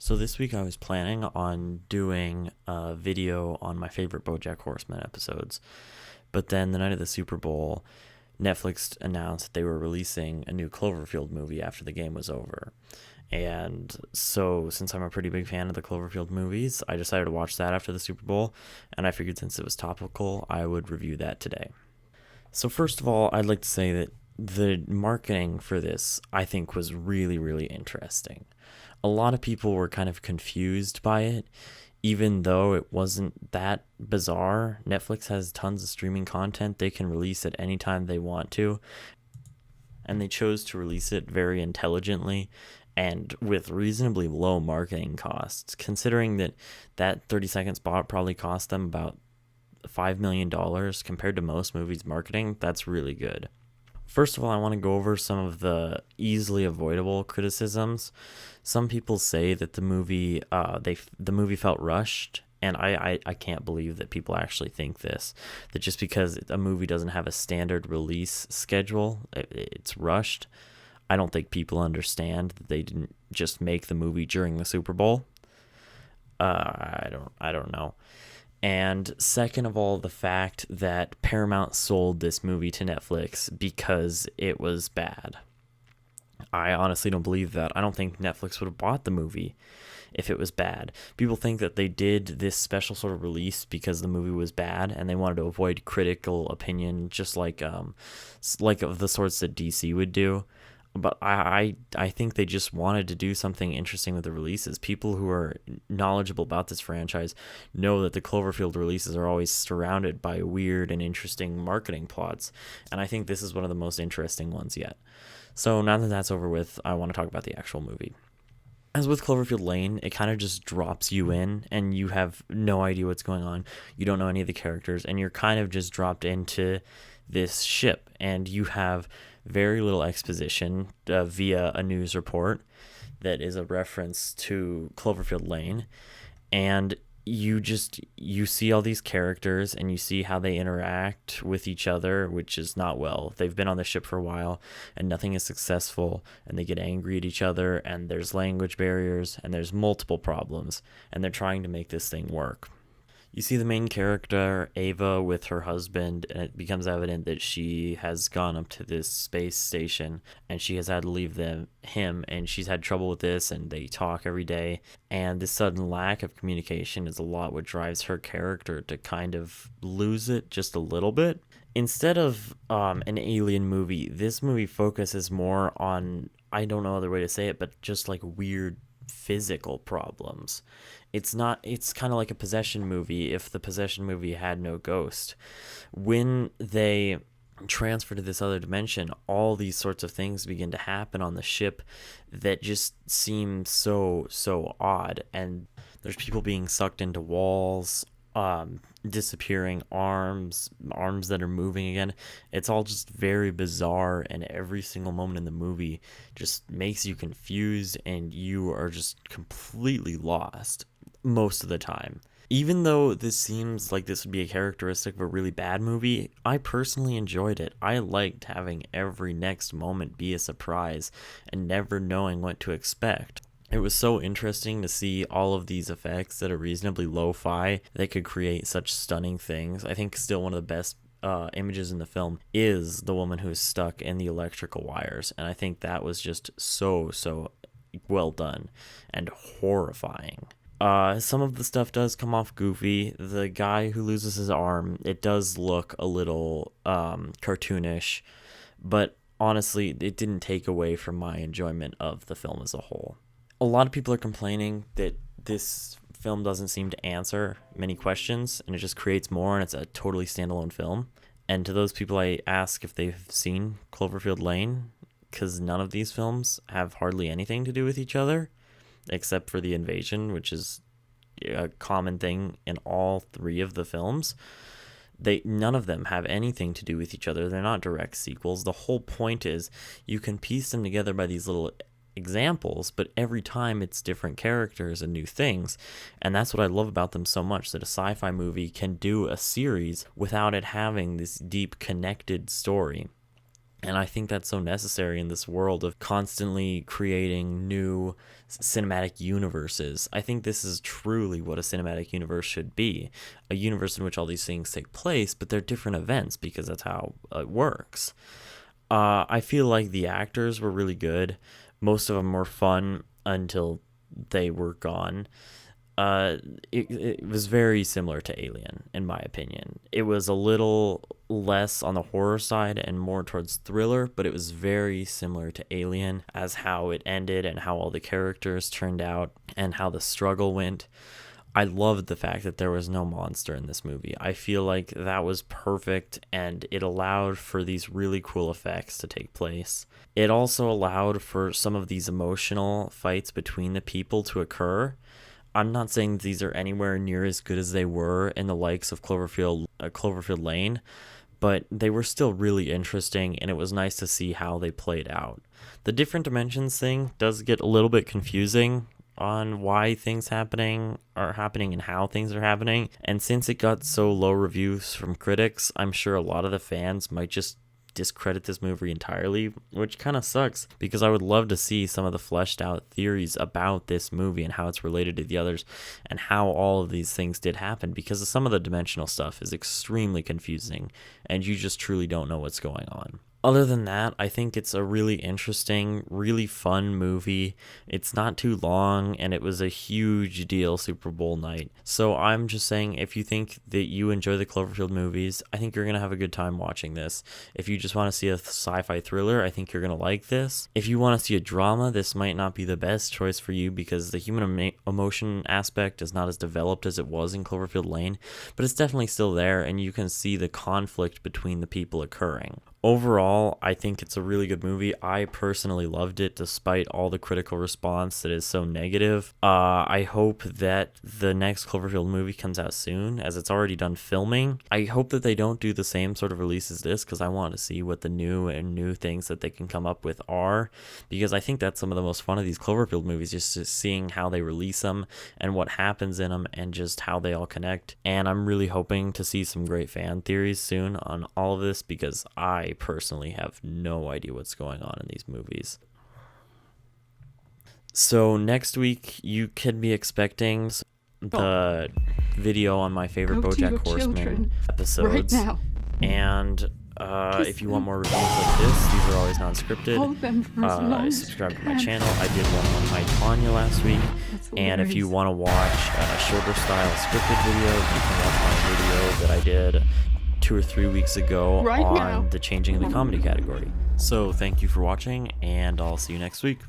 So this week I was planning on doing a video on my favorite BoJack Horseman episodes, but then the night of the Super Bowl, Netflix announced that they were releasing a new Cloverfield movie after the game was over. And so, since I'm a pretty big fan of the Cloverfield movies, I decided to watch that after the Super Bowl, and I figured since it was topical, I would review that today. So, first of all, I'd like to say that the marketing for this, I think, was really, really interesting. A lot of people were kind of confused by it, even though it wasn't that bizarre. Netflix has tons of streaming content they can release at any time they want to, and they chose to release it very intelligently and with reasonably low marketing costs, considering that 30-second spot probably cost them about $5 million compared to most movies marketing. That's really good. First of all, I want to go over some of the easily avoidable criticisms. Some people say that the movie felt rushed, and I can't believe that people actually think this. That just because a movie doesn't have a standard release schedule, it's rushed. I don't think people understand that they didn't just make the movie during the Super Bowl. I don't know. And second of all, the fact that Paramount sold this movie to Netflix because it was bad. I honestly don't believe that. I don't think Netflix would have bought the movie if it was bad. People think that they did this special sort of release because the movie was bad and they wanted to avoid critical opinion, just like of the sorts that DC would do. But I think they just wanted to do something interesting with the releases. People who are knowledgeable about this franchise know that the Cloverfield releases are always surrounded by weird and interesting marketing plots, and I think this is one of the most interesting ones yet. So now that that's over with, I want to talk about the actual movie. As with Cloverfield Lane, it kind of just drops you in and you have no idea what's going on. You don't know any of the characters, and you're kind of just dropped into this ship, and you have very little exposition via a news report that is a reference to Cloverfield Lane, and you see all these characters and you see how they interact with each other, which is not well. They've been on the ship for a while and nothing is successful, and they get angry at each other, and there's language barriers and there's multiple problems, and they're trying to make this thing work. You see the main character, Ava, with her husband, and it becomes evident that she has gone up to this space station and she has had to leave him, and she's had trouble with this, and they talk every day. And this sudden lack of communication is a lot what drives her character to kind of lose it just a little bit. Instead of an alien movie, this movie focuses more on, I don't know other way to say it, but just like weird physical problems. It's kind of like a possession movie if the possession movie had no ghost. When they transfer to this other dimension, all these sorts of things begin to happen on the ship that just seem so odd, and there's people being sucked into walls, disappearing arms that are moving again. It's all just very bizarre, and every single moment in the movie just makes you confused, and you are just completely lost most of the time. Even though this seems like this would be a characteristic of a really bad movie, I personally enjoyed it. I liked having every next moment be a surprise and never knowing what to expect. It was so interesting to see all of these effects that are reasonably lo-fi that could create such stunning things. I think still one of the best images in the film is the woman who's stuck in the electrical wires, and I think that was just so well done and horrifying. Some of the stuff does come off goofy. The guy who loses his arm, it does look a little cartoonish, but honestly, it didn't take away from my enjoyment of the film as a whole. A lot of people are complaining that this film doesn't seem to answer many questions, and it just creates more, and it's a totally standalone film. And to those people, I ask if they've seen Cloverfield Lane, because none of these films have hardly anything to do with each other, except for the invasion, which is a common thing in all three of the films. None of them have anything to do with each other. They're not direct sequels. The whole point is you can piece them together by these little examples, but every time it's different characters and new things, and that's what I love about them so much, that a sci-fi movie can do a series without it having this deep connected story. And I think that's so necessary in this world of constantly creating new cinematic universes. I think this is truly what a cinematic universe should be. A universe in which all these things take place, but they're different events because that's how it works. I feel like the actors were really good. Most of them were fun until they were gone. It was very similar to Alien, in my opinion. It was a little less on the horror side and more towards thriller, but it was very similar to Alien as how it ended and how all the characters turned out and how the struggle went. I loved the fact that there was no monster in this movie. I feel like that was perfect, and it allowed for these really cool effects to take place. It also allowed for some of these emotional fights between the people to occur. I'm not saying these are anywhere near as good as they were in the likes of Cloverfield Lane, but they were still really interesting, and it was nice to see how they played out. The different dimensions thing does get a little bit confusing on why things are happening and how things are happening, and since it got so low reviews from critics, I'm sure a lot of the fans might just discredit this movie entirely, which kind of sucks because I would love to see some of the fleshed out theories about this movie and how it's related to the others and how all of these things did happen, because some of the dimensional stuff is extremely confusing and you just truly don't know what's going on. Other than that, I think it's a really interesting, really fun movie. It's not too long, and it was a huge deal Super Bowl night. So I'm just saying, if you think that you enjoy the Cloverfield movies, I think you're going to have a good time watching this. If you just want to see a sci-fi thriller, I think you're going to like this. If you want to see a drama, this might not be the best choice for you because the human emotion aspect is not as developed as it was in Cloverfield Lane, but it's definitely still there, and you can see the conflict between the people occurring. Overall, I think it's a really good movie. I personally loved it despite all the critical response that is so negative. I hope that the next Cloverfield movie comes out soon, as it's already done filming. I hope that they don't do the same sort of release as this, because I want to see what the new things that they can come up with are, because I think that's some of the most fun of these Cloverfield movies, just seeing how they release them and what happens in them and just how they all connect. And I'm really hoping to see some great fan theories soon on all of this, because I personally have no idea what's going on in these movies. So next week you can be expecting the video on my favorite BoJack Horseman episodes. Right now. And if you want more reviews like this, these are always non-scripted. Subscribe to my channel. I did one on My Tanya last week. And if you want to watch a shorter style scripted video, you can watch my video that I did 2 or 3 weeks ago on the changing of the comedy category. So thank you for watching, and I'll see you next week.